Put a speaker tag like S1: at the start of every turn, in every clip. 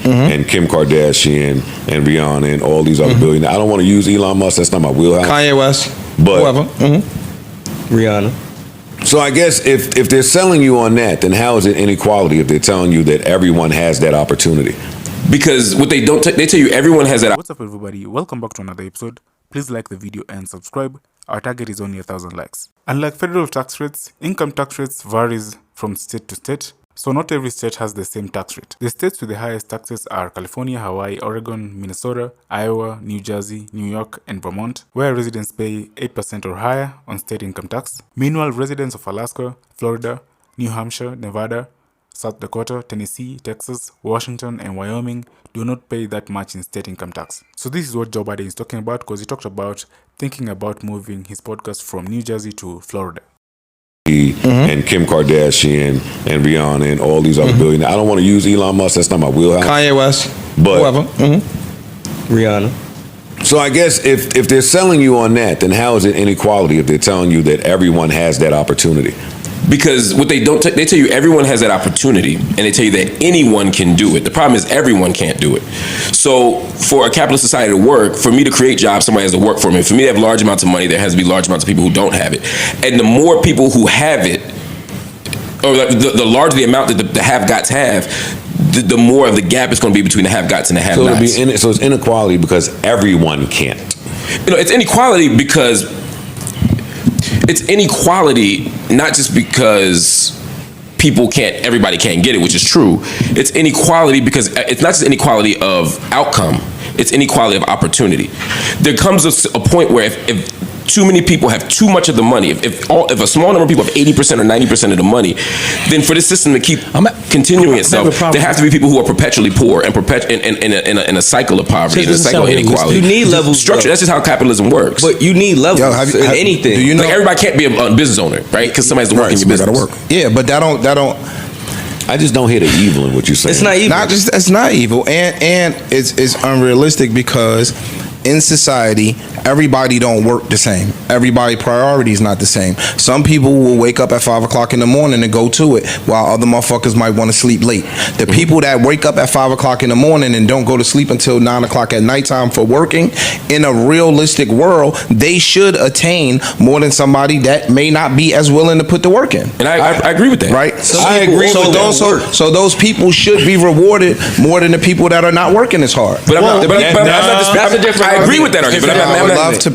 S1: and Kim Kardashian and Rihanna and all these other billionaires. I don't want to use Elon Musk. That's not my wheelhouse.
S2: Kanye West,
S1: but
S2: whoever. Rihanna.
S1: So I guess if they're selling you on that, then how is it inequality if they're telling you that everyone has that opportunity?
S3: Because what they don't, they tell you everyone has that.
S4: What's up, everybody? Welcome back to another episode. Please like the video and subscribe. Our target is only 1,000 likes. Unlike federal tax rates, income tax rates varies from state to state, so not every state has the same tax rate. The states with the highest taxes are California, Hawaii, Oregon, Minnesota, Iowa, New Jersey, New York, and Vermont, where residents pay 8% or higher on state income tax. Meanwhile, residents of Alaska, Florida, New Hampshire, Nevada, South Dakota, Tennessee, Texas, Washington, and Wyoming do not pay that much in state income tax. So this is what Joe Budden is talking about, because he talked about thinking about moving his podcast from New Jersey to Florida.
S1: And Kim Kardashian and Rihanna and all these other billionaires. I don't want to use Elon Musk. That's not my wheelhouse.
S2: Kanye West,
S1: but
S2: whoever. Rihanna.
S1: So I guess if they're selling you on that, then how is it inequality if they're telling you that everyone has that opportunity?
S3: Because what they don't, they tell you everyone has that opportunity, and they tell you that anyone can do it. The problem is everyone can't do it. So for a capitalist society to work, for me to create jobs, somebody has to work for me. For me to have large amounts of money, there has to be large amounts of people who don't have it. And the more people who have it, or the larger the amount that the have-gots have, the more of the gap is going to be between the have-gots and the have-nots.
S1: So it's inequality because everyone can't.
S3: You know, it's inequality because it's inequality not just because everybody can't get it, which is true. It's inequality because it's not just inequality of outcome, it's inequality of opportunity. There comes a point where if too many people have too much of the money, if a small number of people have 80% or 90% of the money, then for this system to keep continuing itself, there have to be people who are perpetually poor and in a cycle of poverty, in a cycle of inequality.
S2: You need levels.
S3: Structure. That's just how capitalism works.
S2: But you need levels in anything.
S3: Do you know, like everybody can't be a business owner, right? Because somebody has to work in your business.
S5: Work. Yeah, but that don't.
S1: I just don't hear the evil in what you're saying.
S2: It's not evil.
S5: It's not evil, and it's unrealistic because in society, everybody don't work the same. Everybody priority is not the same. Some people will wake up at 5 o'clock in the morning and go to it, while other motherfuckers might want to sleep late. The people that wake up at 5 o'clock in the morning and don't go to sleep until 9 o'clock at nighttime for working, in a realistic world, they should attain more than somebody that may not be as willing to put the work in.
S3: And I agree with that.
S5: Right?
S1: I agree with that.
S5: So those people should be rewarded more than the people that are not working as hard.
S3: But that's a different. I agree with that argument.
S5: I would love to.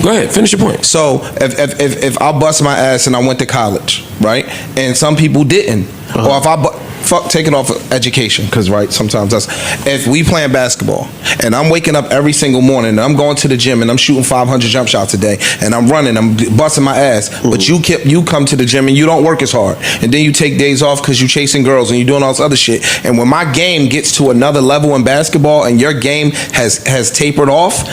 S3: Go ahead, finish your point.
S5: So if I bust my ass and I went to college, right, and some people didn't, or if I take it off of education, because right, sometimes that's, if we playing basketball and I'm waking up every single morning and I'm going to the gym and I'm shooting 500 jump shots a day and I'm running, I'm busting my ass, but you come to the gym and you don't work as hard, and then you take days off because you chasing girls and you doing all this other shit, and when my game gets to another level in basketball and your game has tapered off,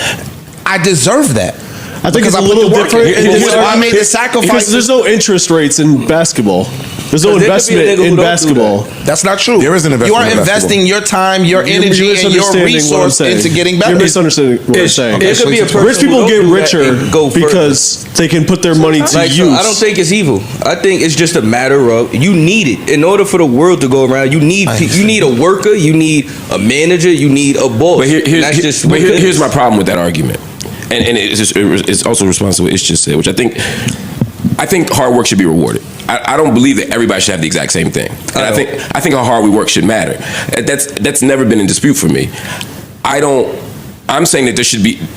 S5: I deserve that.
S6: I think it's a little different.
S5: I made the sacrifice
S6: because there's no interest rates in basketball. There's no investment in basketball.
S5: That's not true.
S1: There is an investment.
S5: You are investing your time, your energy, and your resource into getting better.
S6: You're misunderstanding what I'm saying.
S2: It could be a person
S6: rich people get richer
S2: because
S6: they can put their money to use.
S2: I don't think it's evil. I think it's just a matter of you need it in order for the world to go around. You need a worker, you need a manager, you need a boss.
S3: But here's my problem with that argument. And it's also responsible. It's just said, which I think hard work should be rewarded. I don't believe that everybody should have the exact same thing. And I think how hard we work should matter. That's never been in dispute for me. I'm saying that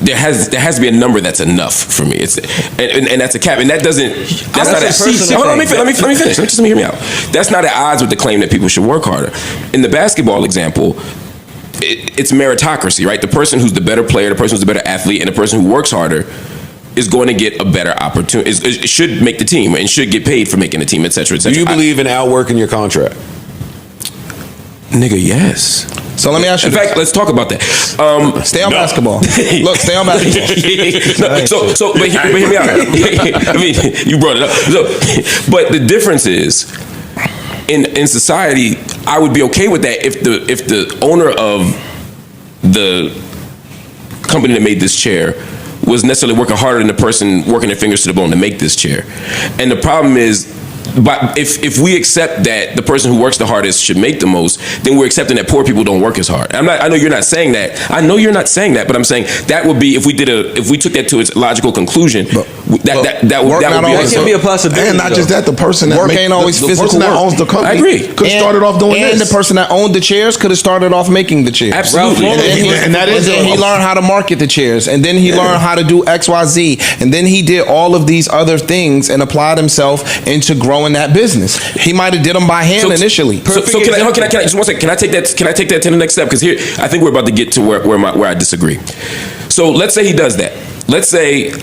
S3: there has to be a number that's enough for me. And that's a cap. And that's not let me finish. Just let me hear me out. That's not at odds with the claim that people should work harder. In the basketball example, it's meritocracy, right? The person who's the better player, the person who's the better athlete, and the person who works harder is going to get a better opportunity. It should make the team and should get paid for making the team, et cetera, et cetera.
S1: Do you believe in outworking your contract?
S3: Nigga, yes.
S5: So let me ask you.
S3: In fact, let's talk about that.
S5: Stay on basketball. Look, stay on basketball.
S3: But hear me out. I mean, you brought it up. But the difference is, in society, I would be okay with that if the owner of the company that made this chair was necessarily working harder than the person working their fingers to the bone to make this chair. And the problem is, but if we accept that the person who works the hardest should make the most, then we're accepting that poor people don't work as hard. I know you're not saying that. I know you're not saying that, but I'm saying that would be if we took that to its logical conclusion. That would
S2: be a possibility.
S7: And not just that, the person that
S5: work ain't always
S7: the
S5: physical
S7: person that
S5: work.
S7: owns the company.
S3: I agree.
S7: Could have started off doing
S5: and
S7: this.
S5: the person that owned the chairs could have started off making the chairs.
S3: Absolutely.
S5: And then he learned how to market the chairs, and then he learned how to do XYZ, and then he did all of these other things and applied himself into growing that business. He might have did them by hand initially.
S3: So can I just one second? Can I take that to the next step? Because here I think we're about to get to where I disagree. So let's say he does that. Let's say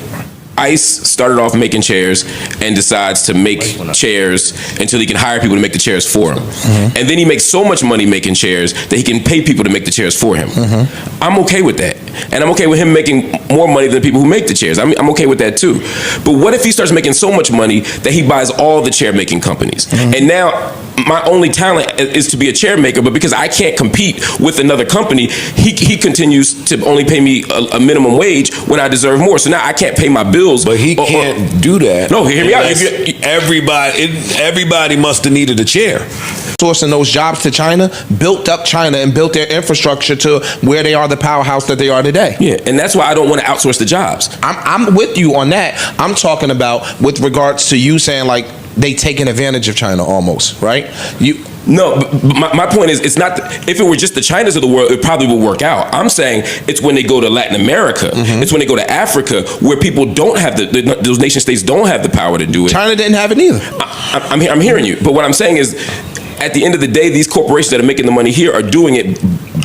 S3: ICE started off making chairs and decides to make chairs until he can hire people to make the chairs for him. Mm-hmm. And then he makes so much money making chairs that he can pay people to make the chairs for him. Mm-hmm. I'm okay with that. And I'm okay with him making more money than the people who make the chairs. I'm okay with that too. But what if he starts making so much money that he buys all the chair making companies? Mm-hmm. And now my only talent is to be a chair maker, but because I can't compete with another company, he continues to only pay me a minimum wage when I deserve more. So now I can't pay my bills.
S1: But he can't do that.
S3: No, hear me out.
S1: Everybody must have needed a chair.
S5: Sourcing those jobs to China built up China and built their infrastructure to where they are, the powerhouse that they are today.
S3: Yeah, and that's why I don't want to outsource the jobs.
S5: I'm with you on that. I'm talking about with regards to you saying like they taking advantage of China almost, right?
S3: No, but my point is, it's not. If it were just the Chinas of the world, it probably would work out. I'm saying it's when they go to Latin America, it's when they go to Africa, where people don't have those nation states don't have the power to do it.
S5: China didn't have it either.
S3: I'm hearing you, but what I'm saying is, at the end of the day, these corporations that are making the money here are doing it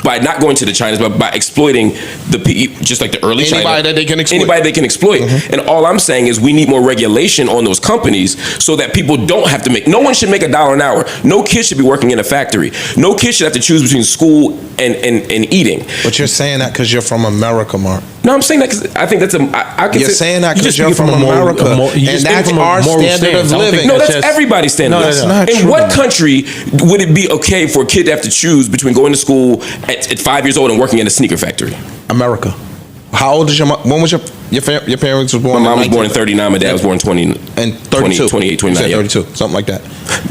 S3: by not going to the Chinas, but by exploiting the just like the early China.
S5: Anybody that they can exploit.
S3: Anybody they can exploit. And all I'm saying is we need more regulation on those companies so that people don't have to make. No one should make $1 an hour. No kid should be working in a factory. No kid should have to choose between school and eating.
S5: But you're saying that because you're from America, Mark.
S3: No, I'm saying that because I think that's
S5: you're saying that because you're from America, and that's our standard of living.
S3: No, that's everybody's standard.
S5: No, that's not true.
S3: In what country would it be okay for a kid to have to choose between going to school at 5 years old and working in a sneaker factory?
S5: America. How old is your mom? When was your parents was born?
S3: My mom was born in 39. My dad was born in 20
S5: and 32.
S3: 28, 29.
S5: Yeah. 32, something like that.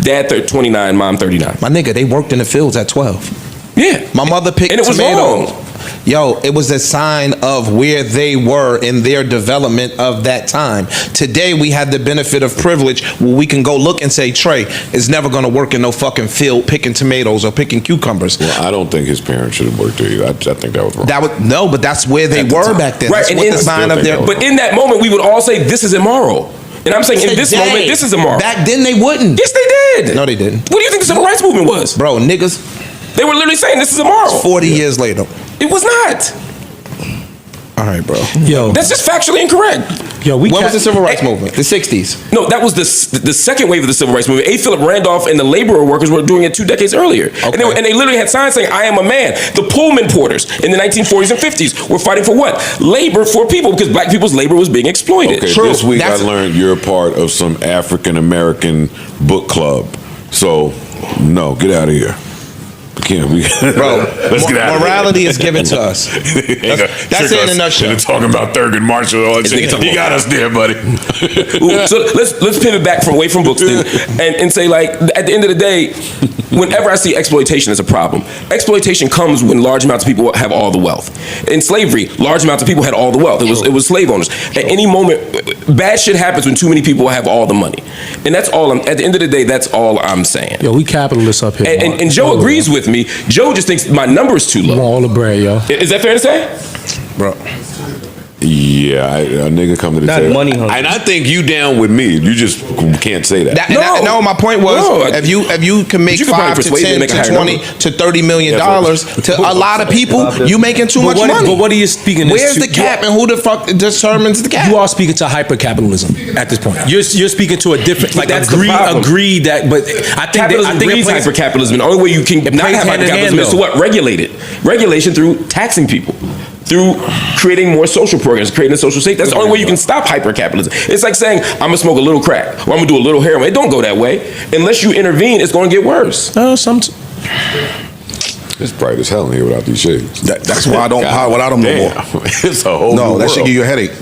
S3: Dad 29, mom 39.
S5: My nigga, they worked in the fields at 12.
S3: Yeah.
S5: My mother picked
S3: and it was
S5: tomatoes.
S3: wrong.
S5: Yo, it was a sign of where they were in their development of that time. Today, we have the benefit of privilege where we can go look and say, Trey is never going to work in no fucking field picking tomatoes or picking cucumbers.
S1: Well, I don't think his parents should have worked there either. I think that was wrong.
S5: No, but that's where they were back then.
S3: Right,
S5: that's what the sign of their.
S3: But in that moment, we would all say, this is immoral. And I'm saying in this moment, this is immoral.
S5: Back then, they wouldn't.
S3: Yes, they did.
S5: No, they didn't.
S3: What do you think the civil rights movement was?
S5: Bro, niggas.
S3: They were literally saying this is immoral.
S5: 40 years later.
S3: It was not.
S5: All right, bro.
S8: Yo,
S3: that's just factually incorrect.
S8: Yo,
S5: when was the civil rights movement? The 60s.
S3: No, that was the second wave of the civil rights movement. A. Philip Randolph and the laborer workers were doing it 2 decades earlier. Okay. And they literally had signs saying, I am a man. The Pullman porters in the 1940s and 50s were fighting for what? Labor for people, because black people's labor was being exploited.
S1: Okay, this week I learned you're part of some African American book club. So, no, get out of here.
S5: Bro, let's get out. Morality is given to us. That's it in a nutshell.
S1: They're talking about Thurgood Marshall. You got us there, buddy.
S3: So let's pivot back away from books then, and say, like, at the end of the day, whenever I see exploitation as a problem, exploitation comes when large amounts of people have all the wealth. In slavery, large amounts of people had all the wealth. It was slave owners. At any moment, bad shit happens when too many people have all the money, and that's all. At the end of the day, that's all I'm saying.
S8: Yo, we capitalists up here.
S3: And Joe agrees with me. Joe just thinks my number is too low.
S8: You want all the bread, yo.
S3: Is that fair to say?
S1: Bro. Yeah, a nigga come to the table.
S2: Money hungry.
S1: And I think you down with me. You just can't say that.
S5: No, my point was, if you can make $5 to $10 to $20 to $30 million to a lot of people, you making too much money.
S8: But what are you speaking?
S5: Where's the cap, and who the fuck determines the cap?
S8: You are speaking to hyper capitalism at this point. You're speaking to a different, like, agree that. But I think
S3: breeds hyper capitalism. The only way you can not have hyper capitalism is to what? Regulate it. Regulation through taxing people, through creating more social programs, creating a social state. That's the only way you can stop hyper-capitalism. It's like saying, I'm gonna smoke a little crack, or I'm gonna do a little heroin. It don't go that way. Unless you intervene, it's gonna get worse.
S1: It's bright as hell in here without these shades.
S7: That's why I don't power without them no more.
S1: It's a whole new
S7: that should
S1: world.
S7: give you a headache.